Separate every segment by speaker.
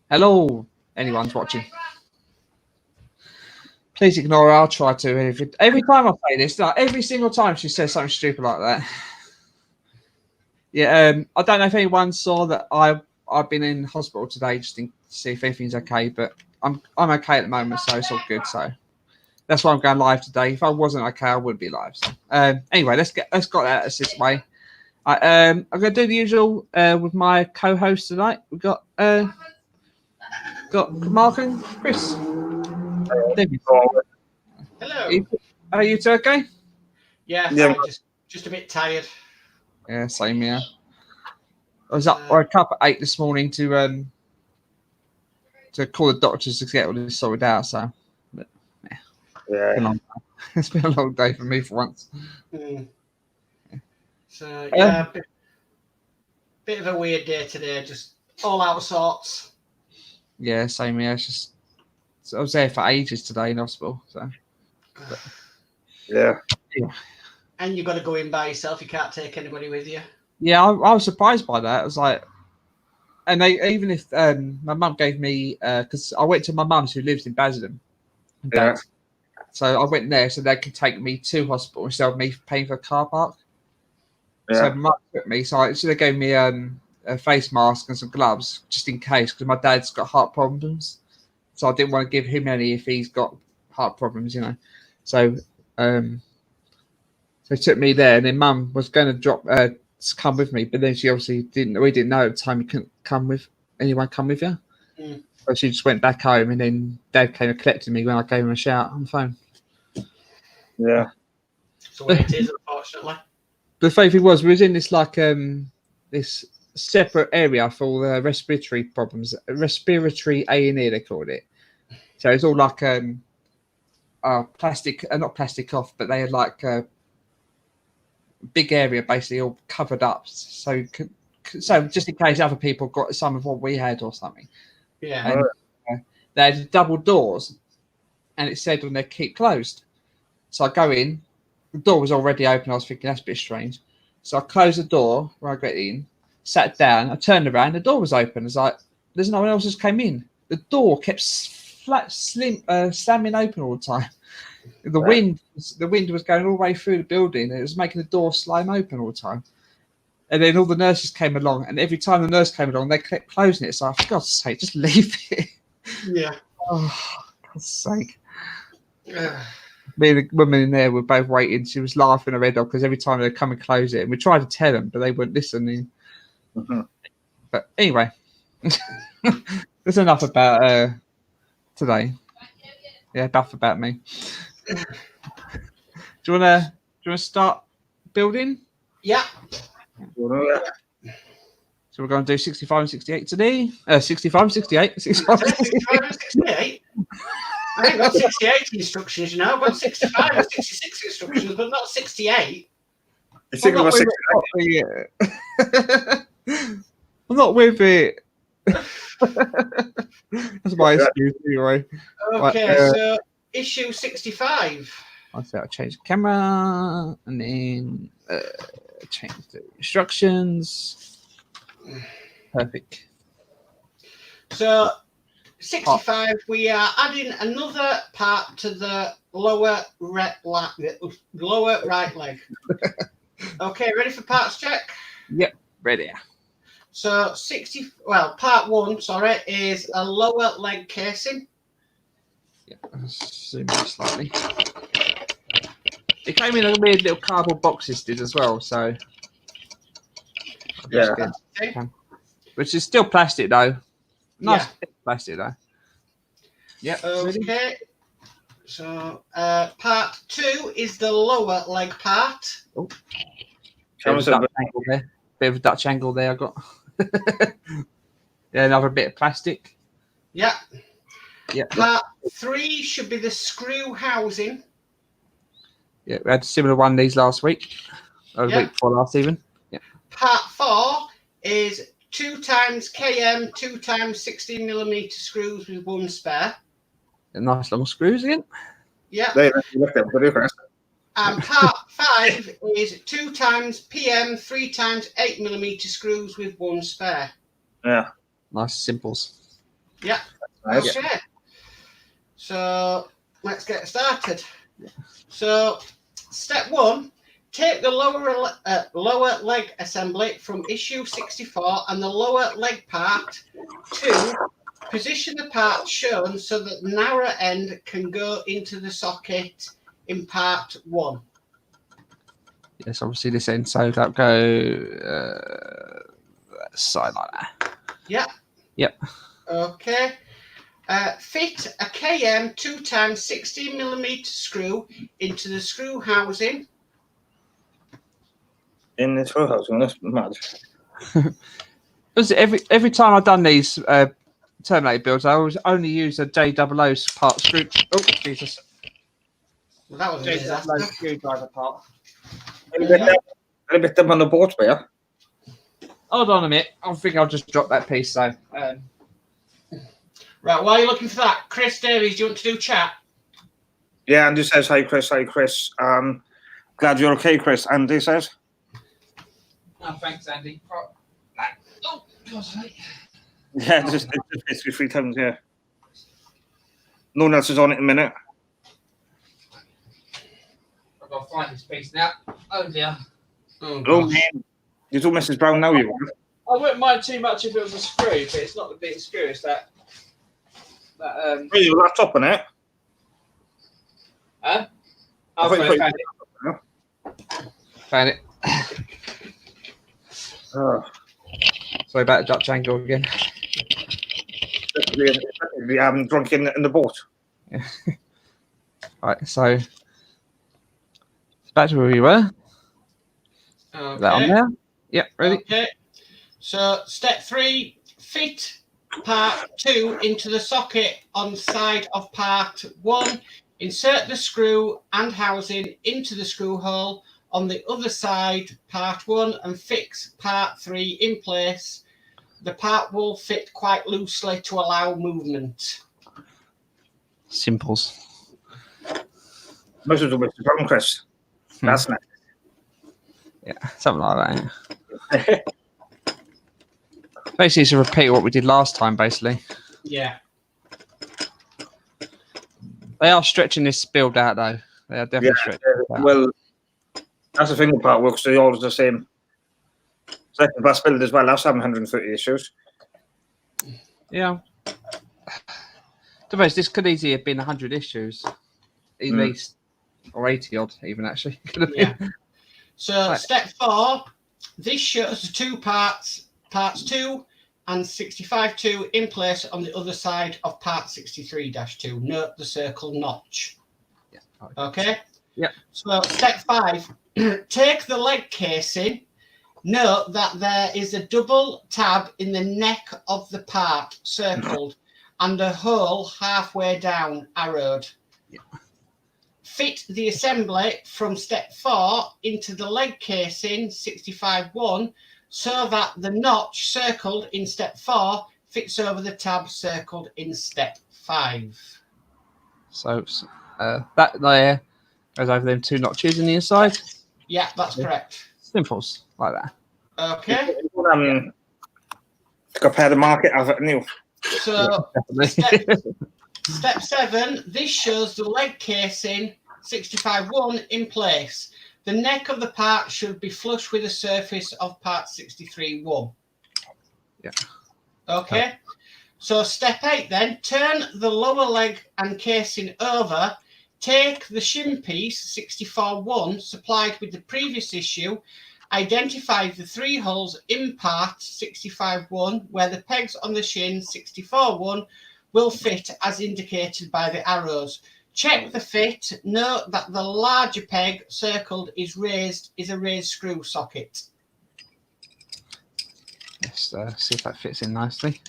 Speaker 1: Hello, anyone's watching. Please ignore her. I'll try to. Every time I say this, like every single time she says something stupid like that. Yeah, I don't know if anyone saw that I've been in hospital today just to see if everything's okay, but I'm okay at the moment, so it's all good. So that's why I'm going live today. If I wasn't okay, I wouldn't be live. So anyway, let's get that out of this way. I'm gonna do the usual with my co-host tonight. We've got Mark and Chris. David.
Speaker 2: Hello.
Speaker 1: Are you two okay?
Speaker 2: Yeah, fine. Just a bit tired.
Speaker 1: Yeah, same here. I was up woke up at 8 this morning to call the doctors to get all this sorted out. So, but, yeah, it's been a long day for me for once.
Speaker 2: So yeah, bit of a weird day today. Just all out of sorts.
Speaker 1: Yeah, same here. It's just I was there for ages today in hospital. So, but,
Speaker 3: yeah.
Speaker 2: And you've got to go in by yourself. You can't take anybody with you.
Speaker 1: Yeah, I was surprised by that. I was like, and they even if my mum gave me because I went to my mum's who lives in Basildon.
Speaker 3: Yeah.
Speaker 1: So I went there so they could take me to hospital instead of me paying for a car park.
Speaker 3: Yeah.
Speaker 1: So mum took me. So they gave me a face mask and some gloves just in case because my dad's got heart problems. So I didn't want to give him any if he's got heart problems, you know. So they took me there, and then mum was going to come with me, but then she obviously didn't. We didn't know at the time you couldn't come with anyone. Come with you. So she just went back home, and then Dad came and collected me when I gave him a shout on the phone.
Speaker 3: Yeah.
Speaker 2: So it is, unfortunately.
Speaker 1: The funny thing was, we was in this this separate area for all the respiratory problems, respiratory A&E they called it. So it's all like plastic, not plastic off, but they had like a big area basically all covered up. So just in case other people got some of what we had or something.
Speaker 2: Yeah.
Speaker 1: And, they had double doors, and it said on there keep closed. So I go in, the door was already open. I was thinking that's a bit strange. So I closed the door where I got in, sat down, I turned around, the door was open. It's like there's no one else just came in. The door kept slamming open all the time. The wind was going all the way through the building, and it was making the door slam open all the time. And then all the nurses came along, and every time the nurse came along, they kept closing it. So for God's sake, just leave it.
Speaker 2: Yeah.
Speaker 1: Oh, for God's sake. Me and the woman in there were both waiting. She was laughing her head off because every time they'd come and close it, and we tried to tell them, but they weren't listening.
Speaker 3: Mm-hmm.
Speaker 1: But anyway, there's enough about today. Yeah, enough about me. Do you want to start building?
Speaker 2: Yeah.
Speaker 1: So we're going to do 65 and 68 today. 65 and 68. 65 and
Speaker 2: 68. I ain't got 68 instructions, you know. I've got 65 and 66 instructions, but not 68.
Speaker 3: You think about
Speaker 1: 68? I'm not with it. That's my excuse anyway.
Speaker 2: Okay, so issue 65.
Speaker 1: I said I'll change the camera and then change the instructions. Perfect.
Speaker 2: So 65, we are adding another part to the lower right leg. Okay, ready for parts check?
Speaker 1: Yep, ready.
Speaker 2: So part 1, is a lower leg casing.
Speaker 1: Yeah, zoom in slightly. It came in a weird little cardboard boxes did as well, so
Speaker 3: yeah.
Speaker 1: Which is still plastic though. Nice plastic though. Yep.
Speaker 2: Okay.
Speaker 1: Ready?
Speaker 2: So part 2 is the lower leg part.
Speaker 1: Oh. Bit of a Dutch angle there I got. Yeah, another bit of plastic.
Speaker 2: Yeah.
Speaker 1: Yeah.
Speaker 2: Part 3 should be the screw housing.
Speaker 1: Yeah, we had a similar one these last week. Or the week before last even. Yeah.
Speaker 2: Part 4 is 2 times KM, 2 times 16mm screws with 1 spare.
Speaker 1: Nice long screws again.
Speaker 2: Yeah. And part 5 is 2 times PM, 3 times 8mm screws with 1 spare.
Speaker 3: Yeah.
Speaker 1: Nice simples.
Speaker 2: Yeah.
Speaker 3: Nice.
Speaker 2: Okay. So let's get started. So step 1, take the lower leg assembly from issue 64 and the lower leg part. 2, position the part shown so that the narrow end can go into the socket in part 1.
Speaker 1: Yes, obviously this end, so that go side like that.
Speaker 2: Yeah.
Speaker 1: Yep.
Speaker 2: Okay. Fit a KM 2x 16mm screw into the screw housing.
Speaker 3: In this whole house, that's mad.
Speaker 1: Because every time I've done these Terminator builds, I always only use a JOO part screw. Oh Jesus!
Speaker 2: Well, that was a disaster.
Speaker 1: Screwdriver part.
Speaker 3: A bit them on the board, yeah.
Speaker 1: Hold on a minute. I think I'll just drop that piece though.
Speaker 2: Right, while you're looking for that, Chris Davies, do you want to do chat?
Speaker 3: Yeah, Andy says, hi, Chris. Hi, Chris. Glad you're okay, Chris. Andy says.
Speaker 1: Oh, thanks, Andy. Oh, God's sake.
Speaker 3: Yeah, just basically 3 times, yeah. No one else is on it in a minute.
Speaker 1: I've got to find this piece now. Oh dear.
Speaker 3: Oh, man. You do Mrs. Brown now, you are.
Speaker 1: I wouldn't mind too much if it was a screw, but it's not the big screw. It's that.
Speaker 3: Hey, your laptop on it.
Speaker 1: Huh?
Speaker 3: I thought you
Speaker 1: found
Speaker 3: put-
Speaker 1: it. Found it.
Speaker 3: Oh,
Speaker 1: Sorry about the Dutch angle again.
Speaker 3: we haven't drunk in the boat.
Speaker 1: Right, so back to where we were.
Speaker 2: Okay.
Speaker 1: That on there? Yep, ready?
Speaker 2: Okay. So step 3, fit part 2 into the socket on side of part 1. Insert the screw and housing into the screw hole on the other side, part 1, and fix part 3 in place. The part will fit quite loosely to allow movement.
Speaker 1: Simples.
Speaker 3: Most of the Mrs. Brown, Chris. That's nice.
Speaker 1: Yeah, something like that. Yeah. Basically, it's a repeat of what we did last time, basically.
Speaker 2: Yeah.
Speaker 1: They are stretching this build out, though. They are definitely stretching it out.
Speaker 3: Well, that's the thing with part works. They're always the same. Second class build as well. That's 730 issues.
Speaker 1: Yeah. To be honest, this could easily have been 100 issues, at least, or 80 odd, even actually. Could have been.
Speaker 2: Yeah. So step 4, this shows the 2 parts 2 and 65-2 in place on the other side of part 63-2. Note the circle notch.
Speaker 1: Yeah.
Speaker 2: Okay?
Speaker 1: Yeah.
Speaker 2: So step 5, take the leg casing. Note that there is a double tab in the neck of the part circled and a hole halfway down arrowed.
Speaker 1: Yeah.
Speaker 2: Fit the assembly from step 4 into the leg casing 65-1 so that the notch circled in step 4 fits over the tab circled in step 5.
Speaker 1: So that there goes over them 2 notches in the inside.
Speaker 2: Yeah, that's correct.
Speaker 1: Simples, like that.
Speaker 2: Okay.
Speaker 3: Compare the market of it new.
Speaker 2: So step 7, this shows the leg casing 65-1 in place. The neck of the part should be flush with the surface of part 63-1.
Speaker 1: Yeah.
Speaker 2: Okay. So step 8 then, turn the lower leg and casing over. Take the shim piece 64-1 supplied with the previous issue. Identify the 3 holes in part 65-1 where the pegs on the shin 64-1 will fit as indicated by the arrows. Check the fit. Note that the larger peg circled is a raised screw socket.
Speaker 1: Let's see if that fits in nicely.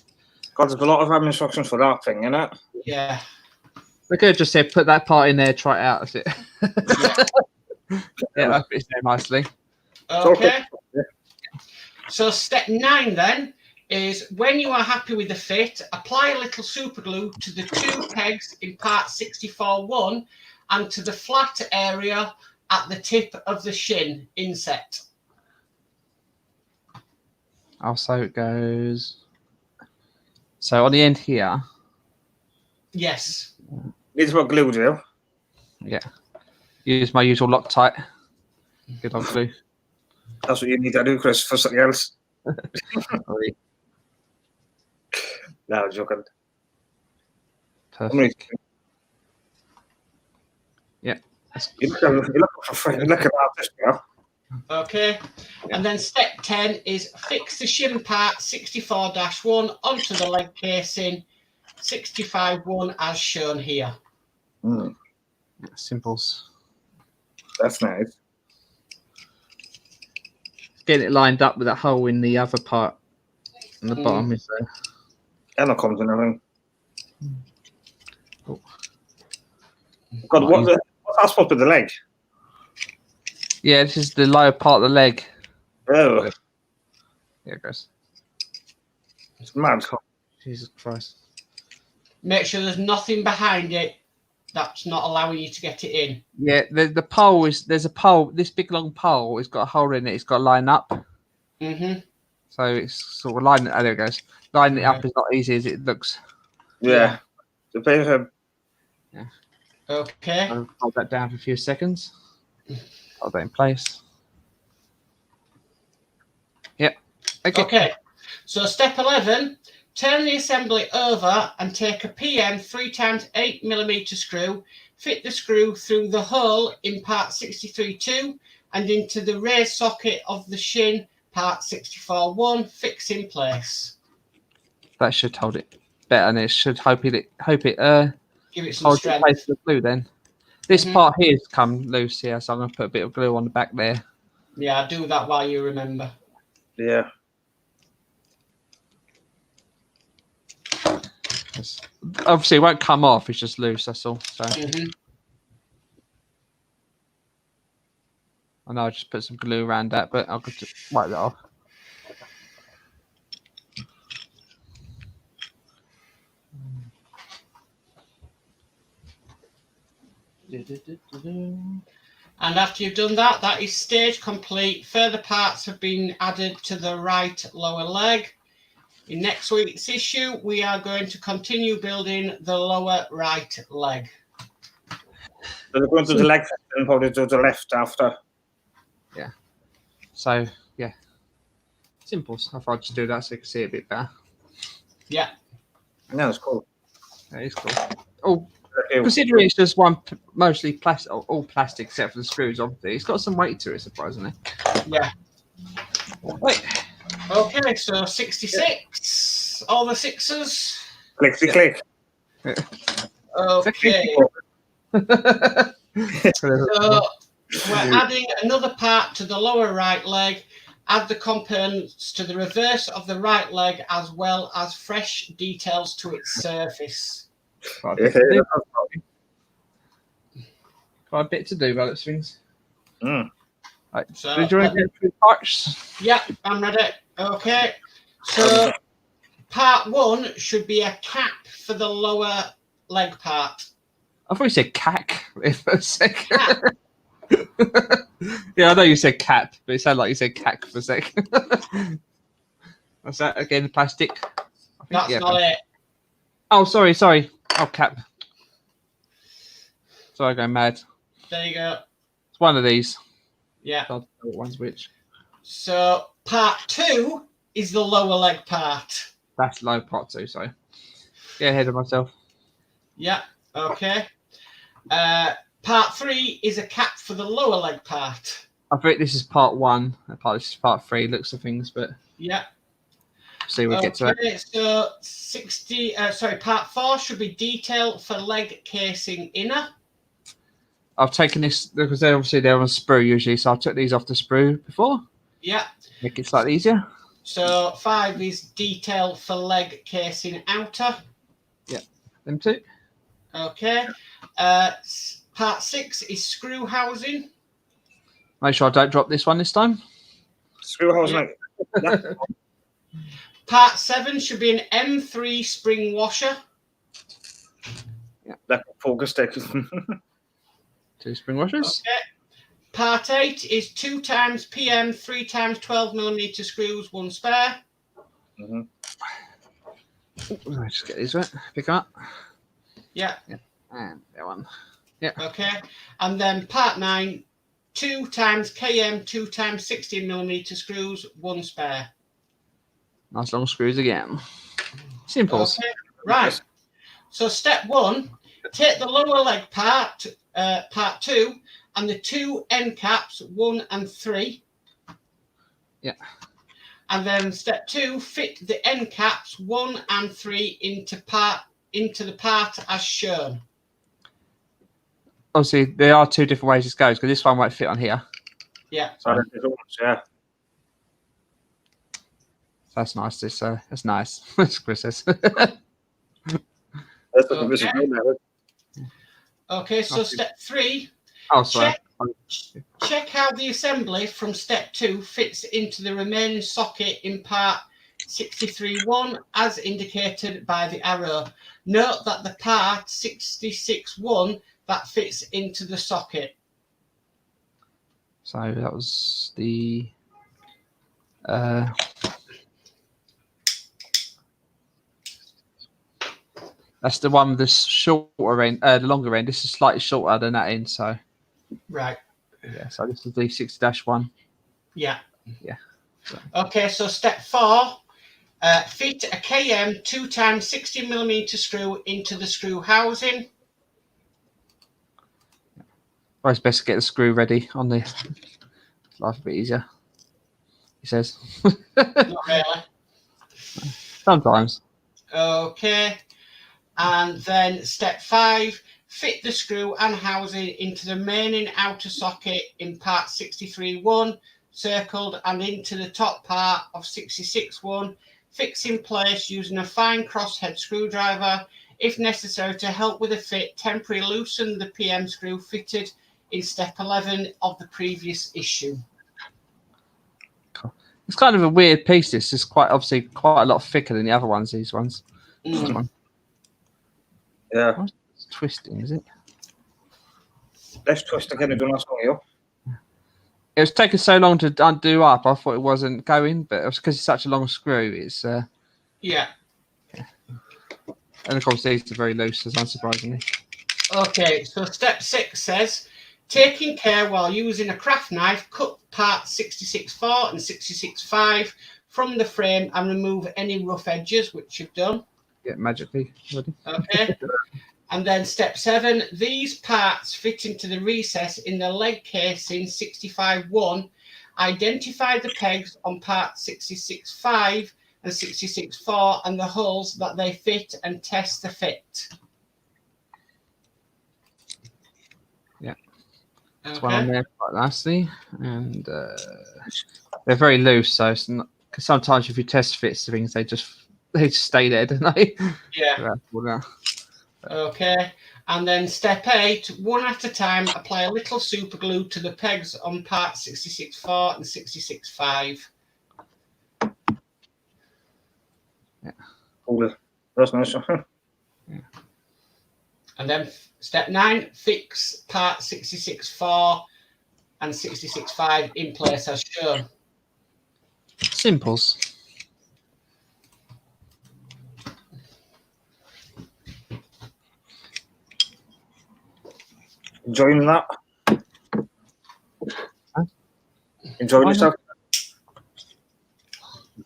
Speaker 3: God, there's a lot of instructions for that thing, innit?
Speaker 2: Yeah.
Speaker 1: We could have just said put that part in there, try it out. That's it. Yeah, that fits there nicely.
Speaker 2: Okay. So step 9 then is when you are happy with the fit, apply a little super glue to the 2 pegs in part 64-1 and to the flat area at the tip of the shin inset.
Speaker 1: Also, it goes So on the end here,
Speaker 2: Yes.
Speaker 3: Needs what glue, do you?
Speaker 1: yeah, use my usual Loctite. Good old glue.
Speaker 3: That's what you need to do, Chris, for something else.
Speaker 1: Sorry.
Speaker 3: No, I'm joking.
Speaker 1: Perfect. Yeah.
Speaker 3: You look for an artist, you know?
Speaker 2: Okay. And then step 10 is fix the shim part 64-1 onto the leg casing 65-1 as shown here.
Speaker 3: Mm,
Speaker 1: Simples.
Speaker 3: that's nice.
Speaker 1: Get it lined up with that hole in the other part. On the bottom is there.
Speaker 3: And it comes in everything.
Speaker 1: Oh.
Speaker 3: God, what's that supposed to be the leg?
Speaker 1: Yeah, this is the lower part of the leg.
Speaker 3: Oh,
Speaker 1: There it goes.
Speaker 3: it's mad.
Speaker 1: Jesus Christ.
Speaker 2: Make sure there's nothing behind it that's not allowing you to get it in.
Speaker 1: Yeah, the pole is there's a pole. This big long pole, it's got a hole in it. It's got to line up.
Speaker 2: Mm-hmm.
Speaker 1: So it's sort of lining. Oh, there it goes. Lining it up is not easy as it looks.
Speaker 3: Yeah. The paper.
Speaker 2: Okay.
Speaker 1: I'll hold that down for a few seconds. Hold that in place. Yep.
Speaker 2: Okay. So step 11, turn the assembly over and take a PM 3x8mm screw, fit the screw through the hole in part 63-2 and into the raised socket of the shin part 64-1, fix in place.
Speaker 1: That should hold it better, and it should hope it
Speaker 2: Give it some
Speaker 1: holds in
Speaker 2: strength.
Speaker 1: place with the glue. Then this part here's come loose here, so I'm going to put a bit of glue on the back there.
Speaker 2: Yeah, do that while you remember.
Speaker 3: Yeah.
Speaker 1: Obviously, it won't come off. It's just loose. That's all. So I know I just put some glue around that, but I'll just wipe that off.
Speaker 2: And after you've done that, that is stage complete. Further parts have been added to the right lower leg. In next week's issue, we are going to continue building the lower right leg.
Speaker 3: So they're going to the leg and probably to the left after.
Speaker 1: Yeah. So, yeah. Simples. I thought I'd just do that so you can see it a bit better.
Speaker 2: Yeah.
Speaker 3: Yeah, that's cool.
Speaker 1: That is cool. Oh, considering it's just mostly plastic, all plastic except for the screws, obviously, it's got some weight to it, surprisingly.
Speaker 2: Yeah.
Speaker 1: Wait.
Speaker 2: Okay, so 66. All the sixes.
Speaker 3: Clickety click.
Speaker 2: Okay. So we're adding another part to the lower right leg. Add the components to the reverse of the right leg as well as fresh details to its surface.
Speaker 1: Quite a bit to do, by the things. Right.
Speaker 2: So,
Speaker 1: did you want to go through parts?
Speaker 2: Yeah, I'm ready. Okay. So part 1 should be a cap for the lower leg part.
Speaker 1: I thought you said cack for a second. Yeah, I know you said cap, but it sounded like you said cack for a second. What's that again? Plastic? I think,
Speaker 2: That's not it.
Speaker 1: Oh, sorry. Oh, cap. Sorry, I'm going mad.
Speaker 2: There you go.
Speaker 1: It's one of these.
Speaker 2: Yeah.
Speaker 1: I don't know what one's which.
Speaker 2: So part 2 is the lower leg part.
Speaker 1: That's low part 2, sorry. Get ahead of myself.
Speaker 2: Yeah, okay. Part 3 is a cap for the lower leg part.
Speaker 1: I think this is part 1. This is part 3, looks of things, but
Speaker 2: yeah.
Speaker 1: See, we'll get to that.
Speaker 2: So part 4 should be detail for leg casing inner.
Speaker 1: I've taken this because they're on a sprue usually, so I took these off the sprue before.
Speaker 2: Yeah.
Speaker 1: Make it slightly easier.
Speaker 2: So 5 is detail for leg casing outer.
Speaker 1: Yeah, them two.
Speaker 2: Okay. Part 6 is screw housing.
Speaker 1: Make sure I don't drop this one this time.
Speaker 3: Screw housing. Yeah.
Speaker 2: Part 7 should be an M3 spring washer.
Speaker 1: Yeah.
Speaker 3: That focus stick.
Speaker 1: 2 spring washers.
Speaker 2: Okay. Part 8 is 2 times PM 3 times 12mm screws, 1 spare.
Speaker 1: Let's just get these right. Pick 'em up.
Speaker 2: Yeah.
Speaker 1: And that one.
Speaker 2: Okay. And then part 9, 2 times KM, 2 times 16mm screws, 1 spare.
Speaker 1: Nice long screws again. Simples.
Speaker 2: Okay. Right. So step 1, take the lower leg part, part 2, and the 2 end caps, 1 and 3.
Speaker 1: Yeah.
Speaker 2: And then step 2, fit the end caps 1 and 3 into the part as shown.
Speaker 1: Obviously, there are 2 different ways this goes because this one won't fit on here.
Speaker 2: Yeah.
Speaker 3: So yeah.
Speaker 1: That's nice. That's nice. As Chris says.
Speaker 3: That's what this is doing now.
Speaker 2: Okay, so step 3,
Speaker 1: Oh, sorry.
Speaker 2: check how the assembly from step 2 fits into the remaining socket in part 63.1 as indicated by the arrow. Note that the part 66.1 that fits into the socket.
Speaker 1: So that was the that's the one with the shorter end, the longer end. This is slightly shorter than that end, so
Speaker 2: Right.
Speaker 1: yeah. So this is the 60-1.
Speaker 2: Yeah.
Speaker 1: Yeah. So.
Speaker 2: Okay, so step 4, fit a KM 2 times 16mm screw into the screw housing.
Speaker 1: Always best to get the screw ready on this. Life a bit easier. He says.
Speaker 2: Not really.
Speaker 1: Sometimes.
Speaker 2: Okay. And then step 5, fit the screw and housing into the remaining outer socket in part 63.1, circled, and into the top part of 66.1. Fix in place using a fine crosshead screwdriver. If necessary to help with the fit, temporarily loosen the PM screw fitted in step 11 of the previous issue.
Speaker 1: It's kind of a weird piece. This is obviously quite a lot thicker than the other ones. These ones. This one.
Speaker 3: Yeah.
Speaker 1: It's twisting, is it?
Speaker 3: Let's twist again and do not you.
Speaker 1: It was taking so long to undo up. I thought it wasn't going, but it was because it's such a long screw. It's
Speaker 2: yeah.
Speaker 1: And of course these are very loose, as unsurprisingly.
Speaker 2: Okay, so step 6 says, taking care while using a craft knife, cut parts 66.4 and 66.5 from the frame and remove any rough edges, which you've done.
Speaker 1: Yeah, magically.
Speaker 2: Okay. And then step 7, these parts fit into the recess in the leg casing 65.1. Identify the pegs on part 66.5 and 66.4 and the holes that they fit and test the fit.
Speaker 1: Yeah. That's
Speaker 2: Okay.
Speaker 1: one on there quite nicely. And they're very loose, so it's not, because sometimes if you test fits the things, they just stay there, don't they?
Speaker 2: Yeah. Okay. And then step 8, one at a time, apply a little super glue to the pegs on part 66.4 and 66.5.
Speaker 1: Yeah.
Speaker 3: Cool. That's nice.
Speaker 1: Yeah.
Speaker 2: And then step 9, fix part 66.4 and 66.5 in place as shown.
Speaker 1: Simples.
Speaker 3: Enjoying that?
Speaker 1: Huh?
Speaker 3: Enjoying yourself?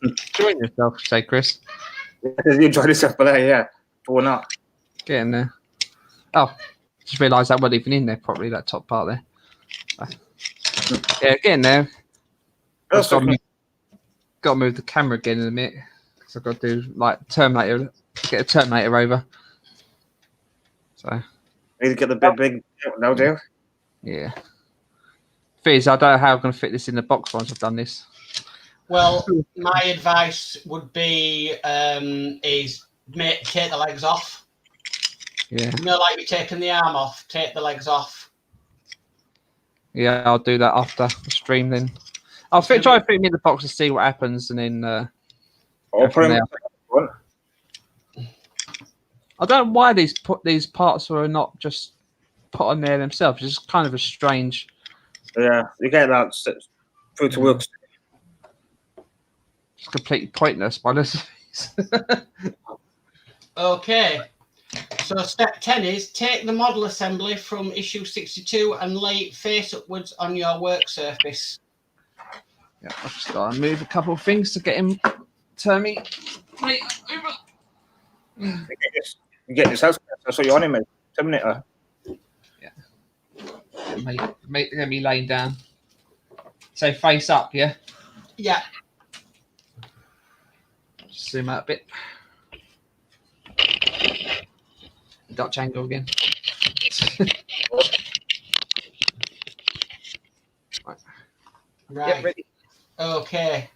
Speaker 1: Enjoying yourself, say Chris.
Speaker 3: You enjoyed yourself, but yeah, or not?
Speaker 1: Get in there. Oh, just realised that wasn't even in there properly, that top part there. Yeah, get in there. I've got to move the camera again in a minute. So I've got to do like Terminator, get a Terminator over. So
Speaker 3: need to get the big now, do you?
Speaker 1: Yeah. Fizz, I don't know how I'm going to fit this in the box once I've done this.
Speaker 2: Well, my advice would be take the legs off.
Speaker 1: Yeah.
Speaker 2: You know, like you're taking the arm off, take the legs off.
Speaker 3: Yeah,
Speaker 1: I'll do that after the stream then. I'll try and fit him in the box to see what happens, and then
Speaker 3: I'll put him.
Speaker 1: I don't know why these parts were not just put on there themselves. It's just kind of a strange.
Speaker 3: Yeah, you get that through to work.
Speaker 1: It's completely pointless by this.
Speaker 2: Okay. So step 10 is take the model assembly from issue 62 and lay it face upwards on your work surface.
Speaker 1: Yeah, I'll just move a couple of things to get him turn me over.
Speaker 3: You get this house. That's what you want him, mate. Terminator.
Speaker 1: Get me laying down. So face up, yeah.
Speaker 2: Yeah.
Speaker 1: Just zoom out a bit. Dutch angle again.
Speaker 2: Right.
Speaker 1: Yep, ready.
Speaker 2: Okay.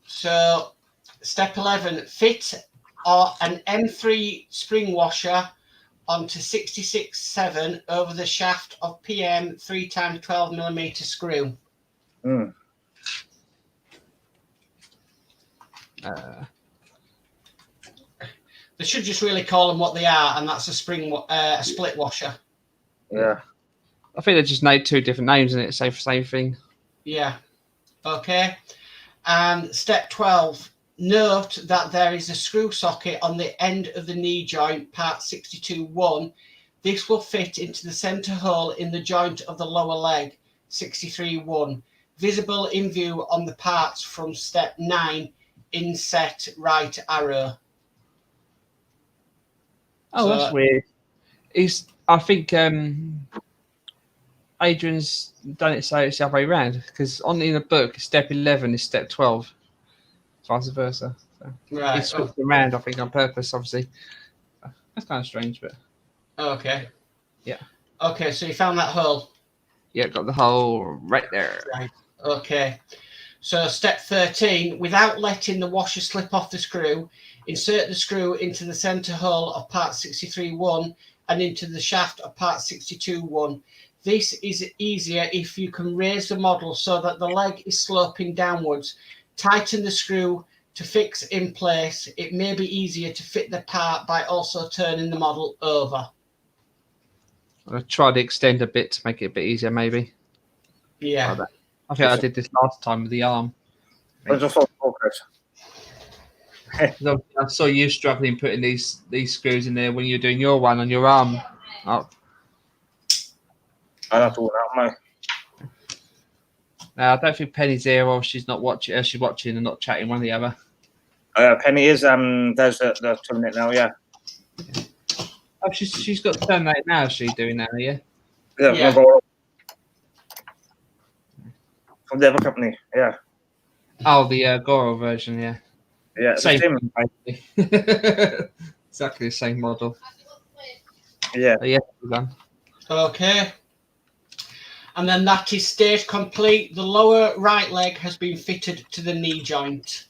Speaker 2: So step 11, fit an M3 spring washer onto 66/7 over the shaft of PM 3x12mm screw.
Speaker 3: Mm.
Speaker 2: They should just really call them what they are, and that's a split washer.
Speaker 3: Yeah.
Speaker 1: I think they just made two different names in it, same thing.
Speaker 2: Yeah. Okay. And step 12, note that there is a screw socket on the end of the knee joint, part 62-1. This will fit into the center hole in the joint of the lower leg, 63-1. Visible in view on the parts from step 9, inset right arrow.
Speaker 1: Oh,
Speaker 2: So,
Speaker 1: that's weird. I think Adrian's done it so it's the other way around, because in the book, step 11 is step 12, vice versa. So
Speaker 2: right.
Speaker 1: he switched around, I think, on purpose, obviously. That's kind of strange, but
Speaker 2: Okay.
Speaker 1: yeah.
Speaker 2: Okay, so you found that hole.
Speaker 1: Yeah, got the hole right there.
Speaker 2: Right. Okay. So step 13, without letting the washer slip off the screw, insert the screw into the center hole of part 63-1 and into the shaft of part 62-1. This is easier if you can raise the model so that the leg is sloping downwards. Tighten the screw to fix in place. It may be easier to fit the part by also turning the model over.
Speaker 1: I'll try to extend a bit to make it a bit easier, maybe.
Speaker 2: Yeah.
Speaker 1: Like that. I think I did this last time with the arm.
Speaker 3: I just thought focus.
Speaker 1: I saw you struggling putting these screws in there when you're doing your one on your arm. Oh.
Speaker 3: I don't do that, mate.
Speaker 1: I don't think Penny's here, or she's not watching. She's watching and not chatting, one or the other.
Speaker 3: Penny is there's the Terminator now, yeah.
Speaker 1: Oh, she's got Terminator now. Is she doing that? Yeah.
Speaker 3: Yeah. Go from the other company, yeah.
Speaker 1: Oh, the Goro version, yeah.
Speaker 3: Yeah,
Speaker 1: Same, basically. Exactly the same model.
Speaker 3: Yeah.
Speaker 1: Yeah, done.
Speaker 2: Okay. And then that is stage complete. The lower right leg has been fitted to the knee joint.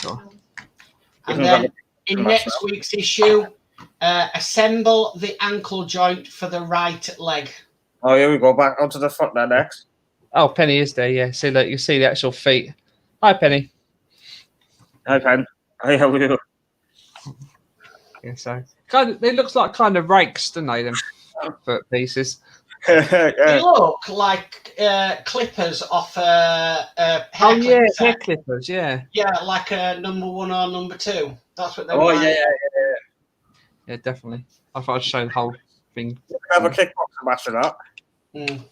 Speaker 1: Sure.
Speaker 2: And then in next week's issue, assemble the ankle joint for the right leg.
Speaker 3: Oh, here we go. Back onto the foot there next.
Speaker 1: Oh, Penny is there, yeah. See, look, you see the actual feet. Hi, Penny.
Speaker 3: Hi, Pen. Hi, how are you?
Speaker 1: Yeah, so it looks like kind of rakes, don't they? Them foot pieces.
Speaker 2: They look like clippers off hair clippers.
Speaker 1: Yeah, hair clippers, yeah.
Speaker 2: Yeah, like a number 1 or number 2. That's what they
Speaker 3: Oh,
Speaker 2: were.
Speaker 3: yeah.
Speaker 1: Yeah, definitely. I thought I'd show the whole thing.
Speaker 3: Have a kickboxer match of that.
Speaker 2: Mm.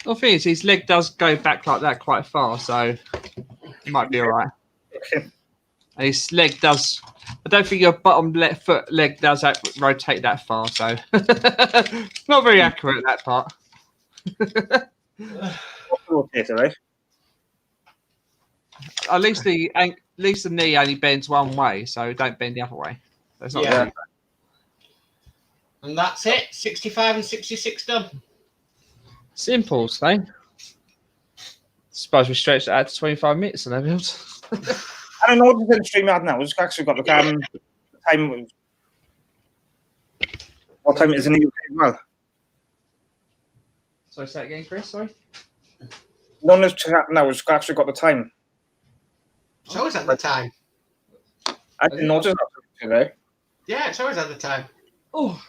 Speaker 1: The thing is, his leg does go back like that quite far, so it might be all right. And his leg does. I don't think your bottom foot leg does rotate that far, so not very accurate that part.
Speaker 3: Rotator, right?
Speaker 1: At least the knee only bends one way, so don't bend the other way. That's not
Speaker 2: Yeah. And that's it. 65 and 66 done.
Speaker 1: simple, so. Suppose we stretched it out to 25 minutes and everything else.
Speaker 3: I don't know what the stream had now. It's actually got the time. What time is it in the UK as well?
Speaker 1: Sorry, say that again, Chris. Sorry.
Speaker 3: None of chat now. It's actually got the time.
Speaker 2: It's always at the time.
Speaker 3: I didn't notice that today.
Speaker 2: Yeah, it's always at the time.
Speaker 1: Oh.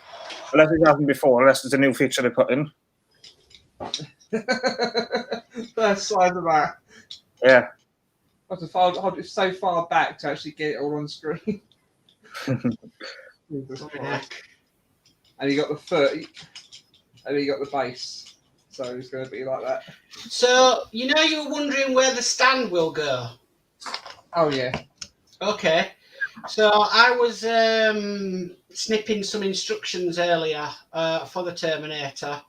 Speaker 3: Unless it hasn't before, unless there's a new feature they put in.
Speaker 1: That's why the that.
Speaker 3: Yeah.
Speaker 1: I have to hold it so far back to actually get it all on screen. And you got the foot, and you got the base. So it's going to be like that.
Speaker 2: So, you know, you were wondering where the stand will go.
Speaker 1: Oh, yeah.
Speaker 2: Okay. So I was snipping some instructions earlier for the Terminator.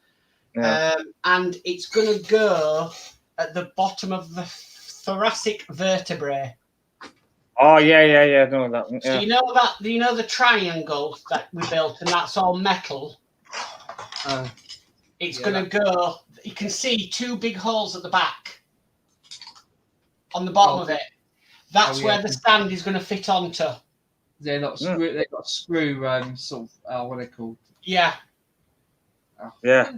Speaker 3: Yeah.
Speaker 2: And it's going to go at the bottom of the thoracic vertebrae.
Speaker 3: Oh, yeah. No, that one.
Speaker 2: So
Speaker 3: Yeah.
Speaker 2: you know the triangle that we built, and that's all metal. It's going to go. You can see two big holes at the back, on the bottom of it. That's where the stand is going to fit onto.
Speaker 1: They're not screw. They've got screw sort of what are they called?
Speaker 2: Yeah.
Speaker 3: Yeah.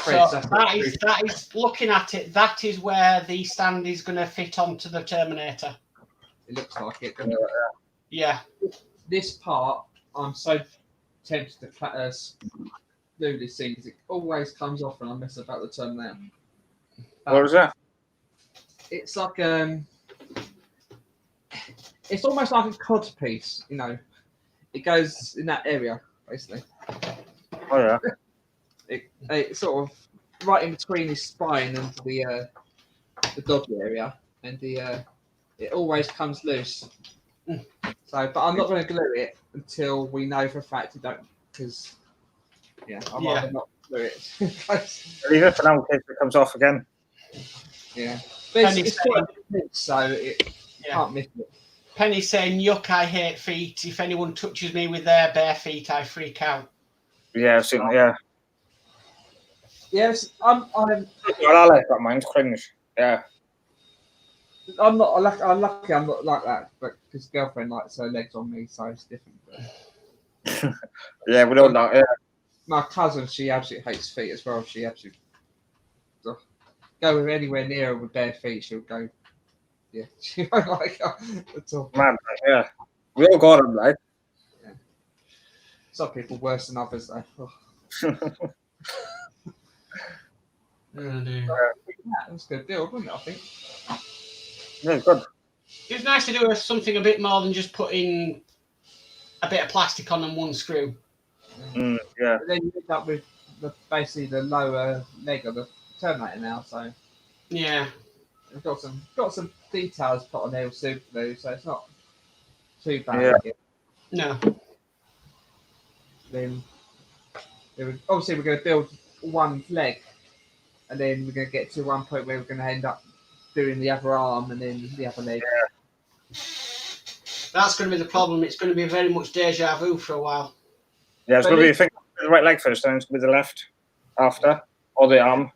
Speaker 2: So that is looking at it. That is where the stand is going to fit onto the Terminator.
Speaker 1: It looks like it.
Speaker 2: Yeah.
Speaker 1: This part, I'm so tempted to do this thing because it always comes off when I mess about the Terminator.
Speaker 3: What was that?
Speaker 1: It's like it's almost like a cod piece, you know. It goes in that area basically.
Speaker 3: Oh yeah.
Speaker 1: It sort of right in between his spine and the dodgy area, and it always comes loose. So, but I'm not going to glue it until we know for a fact it don't, because I'd rather not glue it.
Speaker 3: Leave it for now in case it comes off again.
Speaker 1: Yeah, but it's quite big, so it can't miss it.
Speaker 2: Penny saying, "Yuck! I hate feet. If anyone touches me with their bare feet, I freak out."
Speaker 3: Yeah, certainly. Yeah.
Speaker 1: Yes, I'm.
Speaker 3: Well, I like that. Mine's cringe. Yeah.
Speaker 1: I'm not. I'm lucky. I'm not like that, but his girlfriend likes her legs on me, so it's different. But...
Speaker 3: Yeah, we don't know. Yeah.
Speaker 1: My cousin, she absolutely hates feet as well. She absolutely go anywhere near her with bare feet. She'll go. Yeah, she won't like her at all.
Speaker 3: Man, yeah. We all got them, right?
Speaker 1: Yeah. Some people worse than others, though. Oh. That was a good deal, wasn't it? I think.
Speaker 3: Yeah, good.
Speaker 2: It's nice to do something a bit more than just putting a bit of plastic on and one screw.
Speaker 3: Yeah.
Speaker 1: But then you end up with basically the lower leg of the Terminator now, so
Speaker 2: yeah,
Speaker 1: we've got some details put on there with super glue, so it's not too bad.
Speaker 3: Yeah.
Speaker 2: No.
Speaker 1: Then obviously we're going to build one leg, and then we're going to get to one point where we're going to end up doing the other arm and then the other leg.
Speaker 2: Yeah. That's going to be the problem. It's going to be very much deja vu for a while.
Speaker 3: Yeah, it's going to be the right leg first, then it's going to be the left after, or the arm.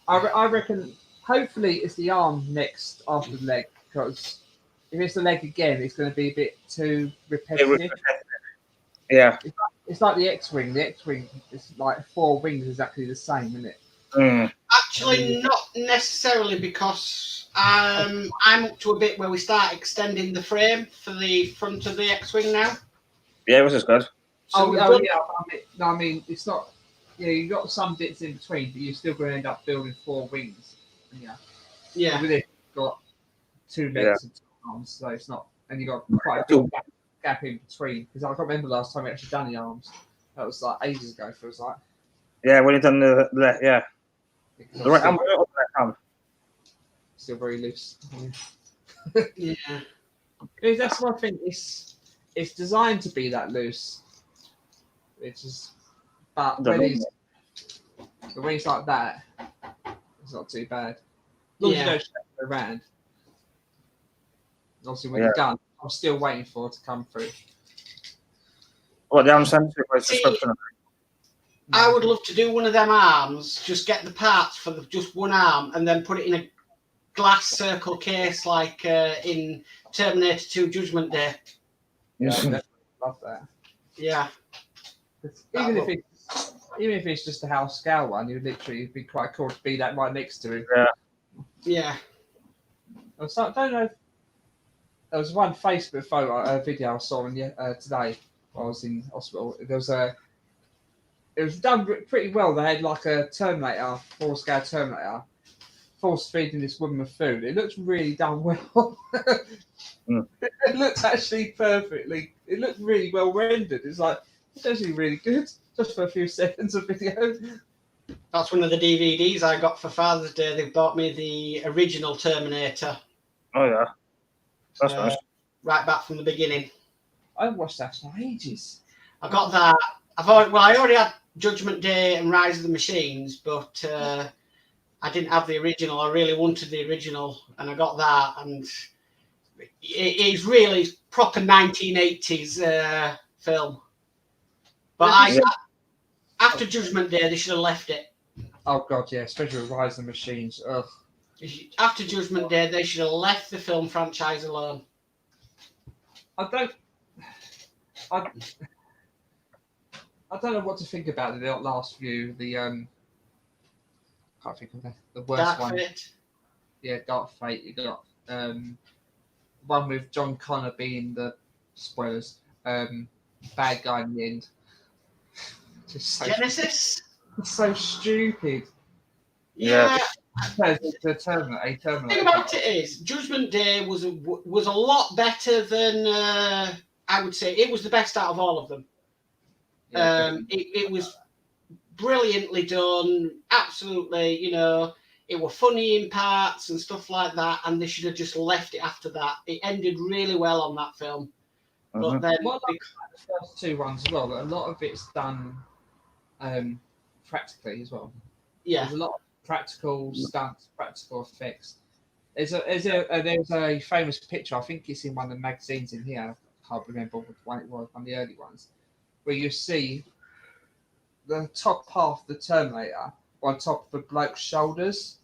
Speaker 1: I reckon, hopefully, it's the arm next after the leg, because if it's the leg again, it's going to be a bit too repetitive.
Speaker 3: Yeah.
Speaker 1: It's like the X-Wing. The X-Wing is like 4 wings exactly the same, isn't it?
Speaker 2: Actually, not necessarily, because I'm up to a bit where we start extending the frame for the front of the X-Wing now.
Speaker 3: Yeah, which is good.
Speaker 2: So
Speaker 1: I mean, it's not. Yeah, you've got some bits in between, but you're still going to end up building 4 wings. Yeah. With it, you've got 2 legs and 2 arms, so it's not. And you've got quite a big gap in between. Because I can't remember the last time we actually done the arms. That was like ages ago. Feels like.
Speaker 3: Yeah, when you've done the the right arm.
Speaker 1: Still very loose.
Speaker 2: Yeah.
Speaker 1: That's what I think. It's designed to be that loose. It's just, but when it's like that, it's not too bad. As long as you don't shake it around. Obviously, when you're done, I'm still waiting for it to come through.
Speaker 3: What, the arm sensor was description?
Speaker 2: I would love to do one of them arms, just get the parts for just one arm and then put it in a glass circle case like in Terminator 2 Judgment Day.
Speaker 1: Yeah, I definitely love that.
Speaker 2: Yeah.
Speaker 1: Even if it's just a house scale one, it'd be quite cool to be that right next to it.
Speaker 2: Yeah.
Speaker 1: I don't know. There was one Facebook video I saw today while I was in hospital. It was done pretty well. They had like a Terminator, 4-scale Terminator, force feeding this woman food. It looks really done well.
Speaker 3: Mm.
Speaker 1: It looks actually perfectly. It looked really well rendered. It's like it's actually really good, just for a few seconds of video.
Speaker 2: That's one of the DVDs I got for Father's Day. They bought me the original Terminator.
Speaker 3: Oh yeah, that's nice.
Speaker 2: Right back from the beginning.
Speaker 1: I watched that for ages.
Speaker 2: I got that. I already had Judgment Day and Rise of the Machines, but I didn't have the original. I really wanted the original, and I got that. And it is really proper 1980s film. But after Judgment Day, they should have left it.
Speaker 1: Oh god, yeah, especially with Rise of the Machines. Ugh.
Speaker 2: After Judgment Day, they should have left the film franchise alone.
Speaker 1: I don't know what to think about the last few. The can't think of the worst
Speaker 2: Dark
Speaker 1: one.
Speaker 2: Fate.
Speaker 1: Yeah, Dark Fate. You got one with John Connor being the spoilers bad guy in the end. Just so
Speaker 2: Genesis.
Speaker 1: so stupid.
Speaker 2: Yeah.
Speaker 1: The Terminator.
Speaker 2: The thing about it is, Judgment Day was a lot better than I would say. It was the best out of all of them.
Speaker 1: Yeah,
Speaker 2: It was brilliantly done. Absolutely, it were funny in parts and stuff like that. And they should have just left it after that. It ended really well on that film. But then,
Speaker 1: well, like the first two ones as well. A lot of it's done practically as well.
Speaker 2: yeah,
Speaker 1: There's a lot of practical stunts, practical effects. There's a famous picture. I think it's in one of the magazines in here. I can't remember which one it was, one of the early ones, where you see the top half of the Terminator on top of the bloke's shoulders,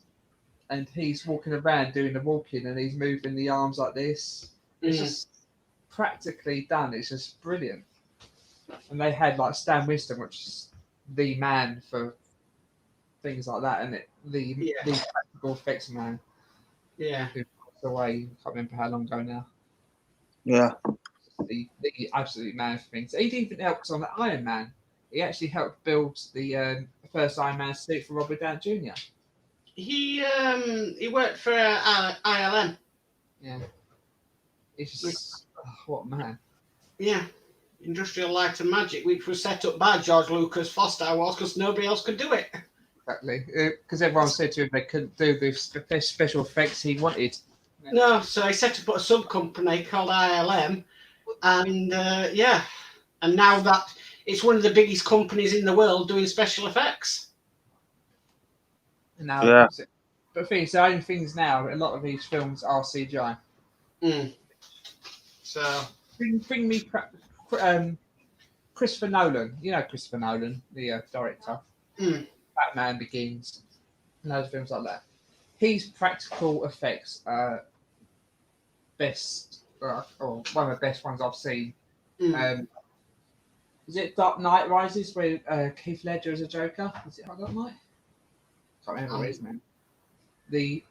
Speaker 1: and he's walking around doing the walking, and he's moving the arms like this. It's just practically done. It's just brilliant. And they had like Stan Winston, which is the man for things like that, and the practical effects man.
Speaker 2: Yeah.
Speaker 1: Who passed away. I can't remember how long ago now.
Speaker 3: Yeah.
Speaker 1: The absolute man for things. He even helped on the Iron Man. He actually helped build the first Iron Man suit for Robert Downey Jr.
Speaker 2: He worked for ILM.
Speaker 1: Yeah. It's just what a man.
Speaker 2: Yeah. Industrial Light and Magic, which was set up by George Lucas for Star Wars because nobody else could do it.
Speaker 1: Exactly. Because everyone said to him they couldn't do the special effects he wanted.
Speaker 2: No, so he set up a sub company called ILM, and and now that it's one of the biggest companies in the world doing special effects.
Speaker 1: And now, but the thing is, the only things now, a lot of these films are CGI.
Speaker 2: So
Speaker 1: bring me Christopher Nolan. You know Christopher Nolan, the director. Batman Begins, and those films like that. His practical effects are best, or one of the best ones I've seen. Is it Dark Knight Rises where Keith Ledger is a Joker? Is it Dark Knight? Can't remember what it is, man. The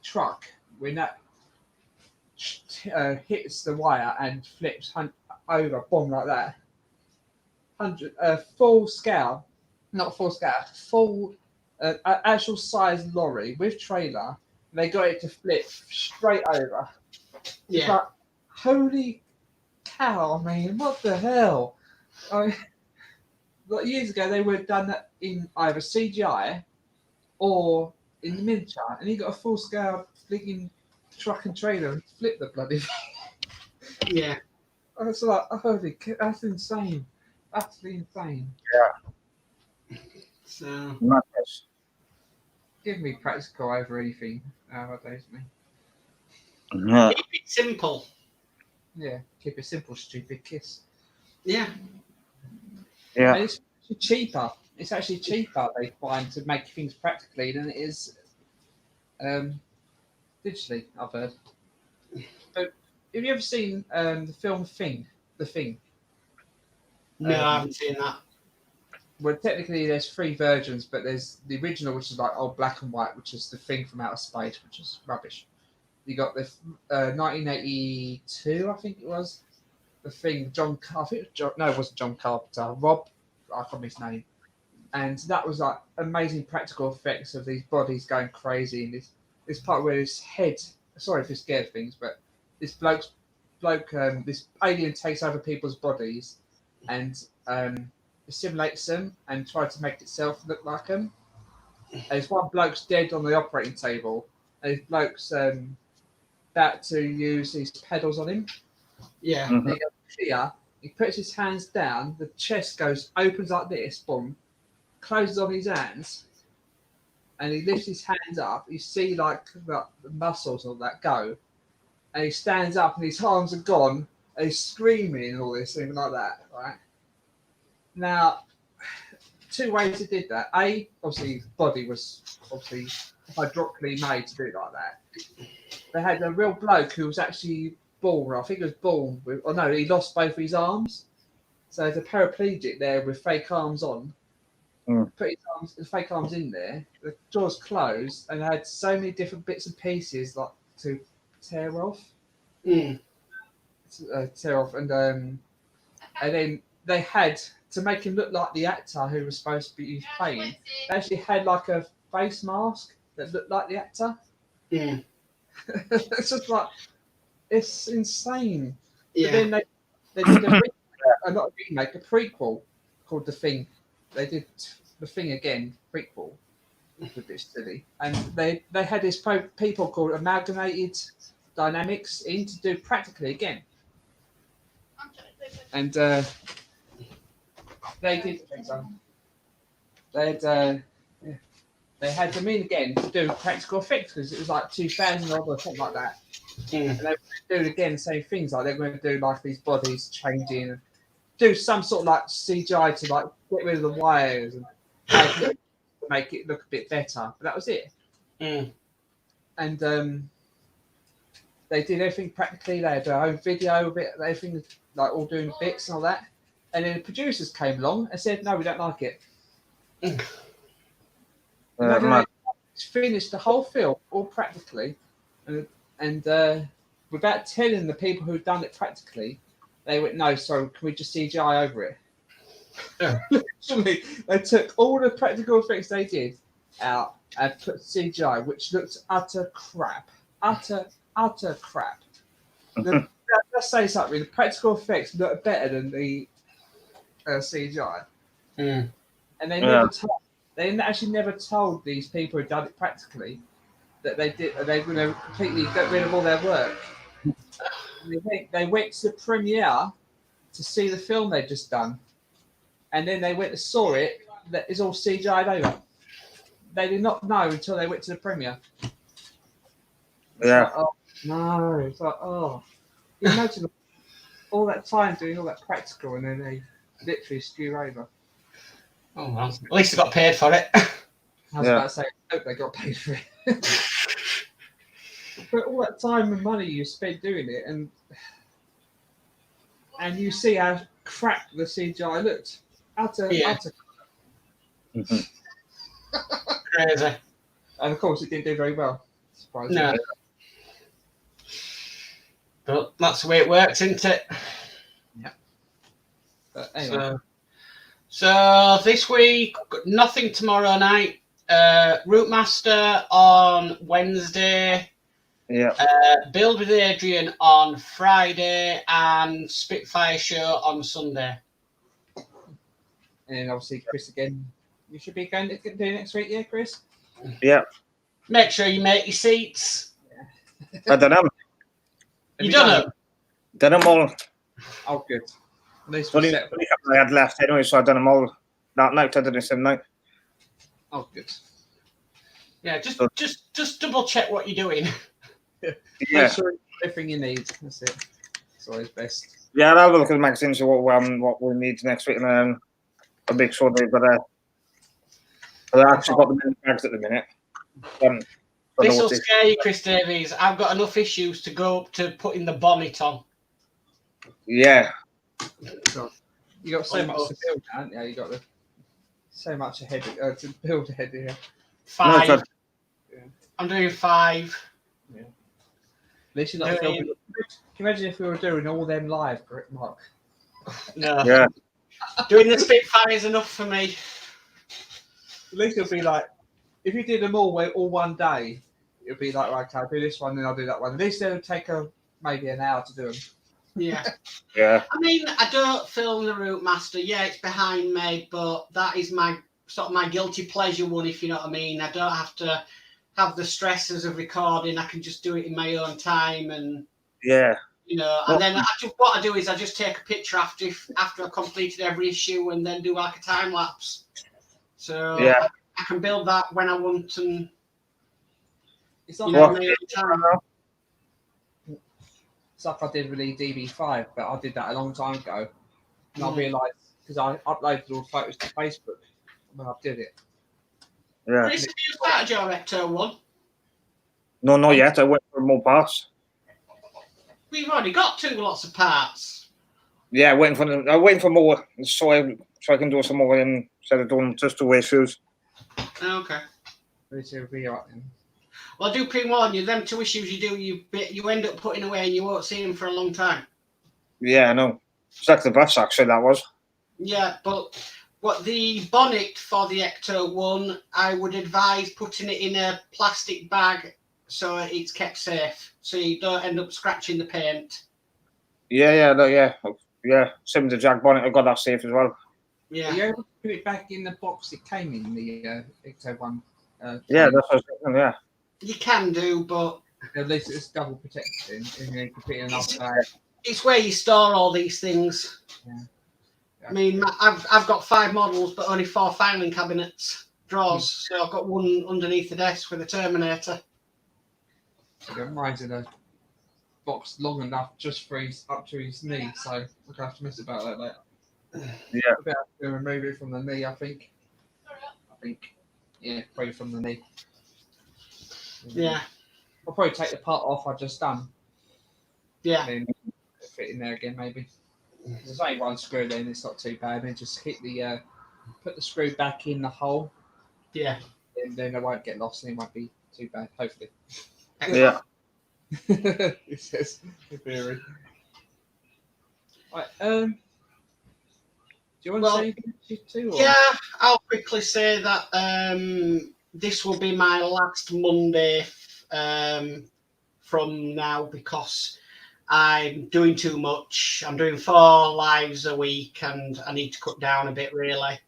Speaker 1: truck when that hits the wire and flips over, bomb like that. Full scale. Not full scale, full actual size lorry with trailer. They got it to flip straight over.
Speaker 2: yeah,
Speaker 1: But holy cow! I mean, what the hell? Like years ago, they would have done that in either CGI or in the miniature, and he got a full scale flipping truck and trailer and flip the bloody thing.
Speaker 2: yeah.
Speaker 1: It's like holy, that's insane. Absolutely insane.
Speaker 3: Yeah.
Speaker 2: So
Speaker 3: Madness.
Speaker 1: Give me practical over anything nowadays, me.
Speaker 3: Yeah.
Speaker 2: Keep it simple.
Speaker 1: Yeah, keep it simple, stupid kiss.
Speaker 2: Yeah.
Speaker 3: Yeah.
Speaker 1: And it's cheaper. It's actually cheaper, they find, to make things practically than it is digitally, I've heard. But have you ever seen the film Thing? The Thing?
Speaker 2: No, I haven't seen that.
Speaker 1: Well, technically, there's 3 versions, but there's the original, which is like old black and white, which is The Thing from Outer Space, which is rubbish. You got the 1982, I think it was. The Thing, it wasn't John Carpenter. Rob, I can't remember his name. and that was like amazing practical effects of these bodies going crazy. And this part where his head, sorry if you're scared of things, but this this alien takes over people's bodies and assimilates them and tries to make itself look like them. And this one bloke's dead on the operating table, and this bloke's about to use these pedals on him.
Speaker 2: Yeah.
Speaker 1: And he goes clear. He puts his hands down. The chest opens like this. Boom, closes on his hands, and he lifts his hands up. You see like the muscles of that go, and he stands up, and his arms are gone, and he's screaming and all this, even like that. Right now, two ways he did that. A, obviously, his body was obviously hydraulically made to do it like that. They had a real bloke who was actually born. I think he was born with. Oh no, he lost both of his arms. So there's a paraplegic there with fake arms on. Put his fake arms in there. The jaws closed, and had so many different bits and pieces like to tear off. Tear off, and then they had to make him look like the actor who was supposed to be playing. They actually had like a face mask that looked like the actor. It's just like it's insane.
Speaker 2: Yeah.
Speaker 1: But then they did not a remake, a prequel called The Thing. They did The Thing again, prequel. It's a bit silly, and they had this people called Amalgamated Dynamics in to do practically again, and they did. They had them in again to do practical effects because it was like 2000 or something like that. And they were doing again the same things, like they're going to do like these bodies changing and do some sort of like CGI to like get rid of the wires and make it look a bit better. But that was it. And they did everything practically. They had their own video of it, everything like all doing bits and all that. And then the producers came along and said, "No, we don't like it." Finished the whole film all practically, and without telling the people who'd done it practically, they went, "No, sorry, can we just CGI over it?" Literally, they took all the practical effects they did out and put CGI, which looked utter crap. Let's say something. The practical effects look better than the CGI, and they never told. They actually never told these people who done it practically that they were going to completely get rid of all their work. They went to the premiere to see the film they'd just done, and then they went and saw it that is all CGI'd over. They did not know until they went to the premiere.
Speaker 3: Yeah.
Speaker 1: Like, oh no! It's like, oh, you imagine all that time doing all that practical, and then they literally skew over.
Speaker 2: Oh well, at least they got paid for it.
Speaker 1: I was about to say, I hope they got paid for it. But all that time and money you spent doing it, and you see how crap the CGI looked. Utter.
Speaker 2: Crazy.
Speaker 1: And of course, it didn't do very well. Surprisingly.
Speaker 2: No. But that's the way it works, isn't it?
Speaker 1: Yeah. But anyway.
Speaker 2: So this week, nothing tomorrow night. Rootmaster on Wednesday.
Speaker 3: Yeah.
Speaker 2: Build with Adrian on Friday, and Spitfire show on Sunday.
Speaker 1: And obviously, Chris again. You should be going to do next week, yeah, Chris?
Speaker 3: Yeah.
Speaker 2: Make sure you make your seats.
Speaker 3: I don't know.
Speaker 2: You don't know?
Speaker 3: Done them all.
Speaker 1: Oh, good. At least
Speaker 3: Only a couple I had left anyway, so I done them all that night. I did the same night.
Speaker 1: Oh, good.
Speaker 2: Yeah, just double check what you're doing.
Speaker 3: Yeah.
Speaker 1: Make sure you have everything you need. That's it. It's always best.
Speaker 3: Yeah, I'll have a look at the magazine, see what we need next week, and then I'll make sure they've got I've actually got them in the bags at the minute.
Speaker 2: This will scare you, Chris Davies. I've got enough issues to go up to putting the bonnet on.
Speaker 3: Yeah.
Speaker 1: So, you got so much to build, haven't you? You got so much ahead to build ahead here.
Speaker 2: 5.
Speaker 3: No,
Speaker 2: I'm doing 5.
Speaker 1: Yeah. At least you're not filming. Can you imagine if we were doing all them live, Mark?
Speaker 2: No.
Speaker 3: Yeah.
Speaker 2: Doing the Spitfire is enough for me.
Speaker 1: least it'll be like, if you did them all one day, it'll be like, right, okay, I'll do this one, then I'll do that one. At least it'll take maybe an hour to do them.
Speaker 2: Yeah.
Speaker 3: Yeah.
Speaker 2: I mean, I don't film the Route Master. Yeah, it's behind me, but that is my sort of my guilty pleasure one, if you know what I mean. I don't have to have the stresses of recording. I can just do it in my own time, and
Speaker 3: Yeah.
Speaker 2: you know. And then what I do is I just take a picture after I've completed every issue, and then do like a time lapse. So
Speaker 3: Yeah.
Speaker 2: I can build that when I want, and
Speaker 1: It's
Speaker 2: you
Speaker 1: like,
Speaker 2: know, my own time.
Speaker 1: it's like I did with the DB5, but I did that a long time ago. And I realised, because I uploaded all the photos to Facebook when I did it.
Speaker 3: Yeah.
Speaker 2: Chris, have you started your Ecto one?
Speaker 3: No, not yet. I wait for more parts.
Speaker 2: We've already got lots of parts.
Speaker 3: Yeah, I'm waiting for more, so I can do some more instead of doing just 2 issues.
Speaker 2: Okay.
Speaker 1: It'll be right then.
Speaker 2: Well, I do pre-warn you, them 2 issues you do, you end up putting away and you won't see them for a long time.
Speaker 3: Yeah, I know. It's like the bus, actually, that was.
Speaker 2: Yeah, but what the bonnet for the Ecto one, I would advise putting it in a plastic bag so it's kept safe, so you don't end up scratching the paint.
Speaker 3: Yeah. Same with the Jag bonnet. I got that safe as well.
Speaker 2: Yeah.
Speaker 1: Are you able to put it back in the box it came in, the Ecto one?
Speaker 3: Yeah, that's what I was thinking, yeah.
Speaker 2: You can do, but
Speaker 1: At least it's double protected, and you can put it in another bag.
Speaker 2: it's where you store all these things.
Speaker 1: Yeah.
Speaker 2: I mean, I've got 5 models, but only 4 filing cabinets, drawers. So I've got one underneath the desk with a Terminator.
Speaker 1: Yeah, mine's in a box long enough just for up to his knee, so we'll have to miss about that later.
Speaker 3: Yeah.
Speaker 1: About to remove it from the knee, I think. Yeah, probably from the knee.
Speaker 2: Yeah.
Speaker 1: I'll probably take the part off I just done.
Speaker 2: Yeah.
Speaker 1: And then fit in there again, maybe. There's only one screw then, it's not too bad. Then just hit the, put the screw back in the hole.
Speaker 2: Yeah.
Speaker 1: And then it won't get lost and it won't be too bad, hopefully.
Speaker 3: Yeah.
Speaker 1: It says, in theory. Right, do you want to say anything too? Or?
Speaker 2: Yeah, I'll quickly say that this will be my last Monday from now because I'm doing too much. I'm doing 4 lives a week and I need to cut down a bit, really.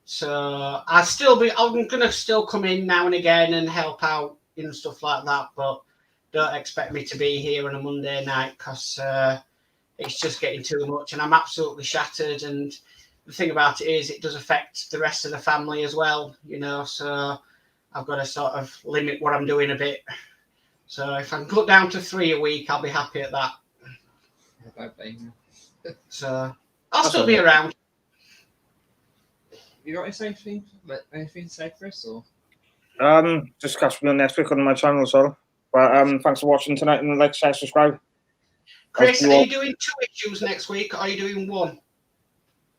Speaker 2: So I'm going to still come in now and again and help out and stuff like that, but don't expect me to be here on a Monday night because it's just getting too much and I'm absolutely shattered. And the thing about it is it does affect the rest of the family as well, you know, so I've got to sort of limit what I'm doing a bit. So if I can cut down to 3 a week, I'll be happy at that.
Speaker 1: I don't blame you.
Speaker 2: So I'll still be around.
Speaker 1: You got anything to say, Chris? Or?
Speaker 3: Just catch me on next week on my channel, so. But thanks for watching tonight and like, share, subscribe.
Speaker 2: Chris, are you doing 2 issues next week or are you doing 1?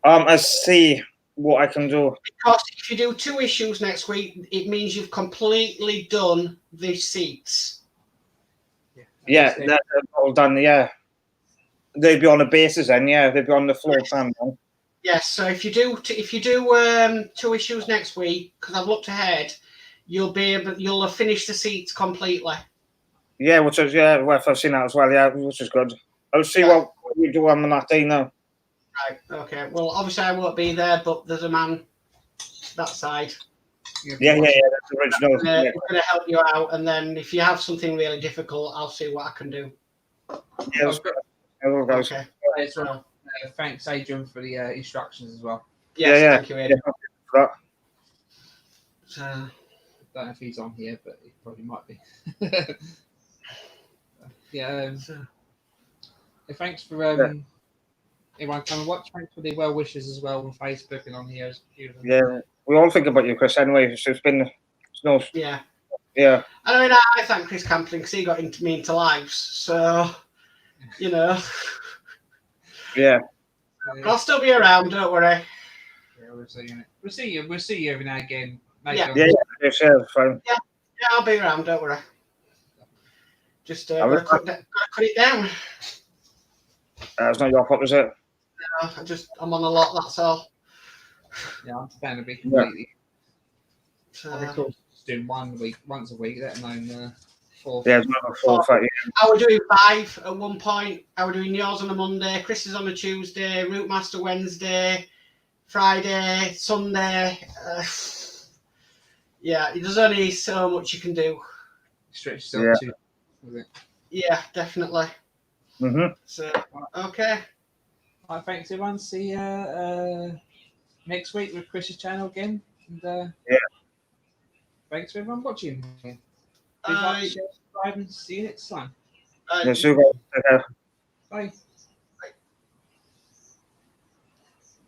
Speaker 3: I see what I can do.
Speaker 2: Because if you do 2 issues next week, it means you've completely done the seats.
Speaker 3: Yeah, they're all done, yeah. They'd be on the bases then, yeah. They'd be on the floor plan then.
Speaker 2: Yes, so if you do 2 issues next week, because I've looked ahead, you'll have finished the seats completely.
Speaker 3: Yeah, which is well, I've seen that as well, yeah, which is good. I'll see what we do on that day now.
Speaker 2: Right, okay. Well, obviously I won't be there, but there's a man that side.
Speaker 3: Yeah, that's original.
Speaker 2: We're going to help you out, and then if you have something really difficult, I'll see what I can do.
Speaker 3: Yeah,
Speaker 2: Okay.
Speaker 1: So, thanks, Adrian, for the instructions as well.
Speaker 2: Yes, thank you, Adrian.
Speaker 3: Yeah,
Speaker 2: So,
Speaker 1: I don't know if he's on here, but he probably might be. Yeah. Thanks for everyone coming watch. Thanks for the well wishes as well on Facebook and on here.
Speaker 3: Yeah, we all think about you, Chris. Anyway, so it's been
Speaker 2: yeah.
Speaker 3: Yeah.
Speaker 2: I mean, I thank Chris Campling because he got me into lives. So, you know.
Speaker 3: Yeah.
Speaker 2: I'll still be around. Don't worry.
Speaker 1: Yeah, we'll see you. We'll see you every now and again. Maybe
Speaker 2: Yeah.
Speaker 3: Fine.
Speaker 2: Yeah, I'll be around. Don't worry. Just gotta cut it down.
Speaker 3: It's not your fault, is it?
Speaker 2: No, I'm on a lot. That's all.
Speaker 1: Yeah, I'm trying to be completely. I'll be cool just doing once a week, let alone 4.
Speaker 3: Yeah, it's not a 4:30.
Speaker 2: I was doing 5 at one point. I was doing yours on a Monday, Chris's on a Tuesday, Route Master Wednesday, Friday, Sunday. Yeah, there's only so much you can do.
Speaker 1: Stretch yourself too. With it.
Speaker 2: Yeah, definitely.
Speaker 3: Mm-hmm.
Speaker 2: So, okay.
Speaker 1: All right, thanks everyone. See you next week with Chris's channel again. And, thanks for everyone watching. Please like, share, subscribe, and see you next time.
Speaker 3: Yeah, so you guys take care.
Speaker 1: Bye.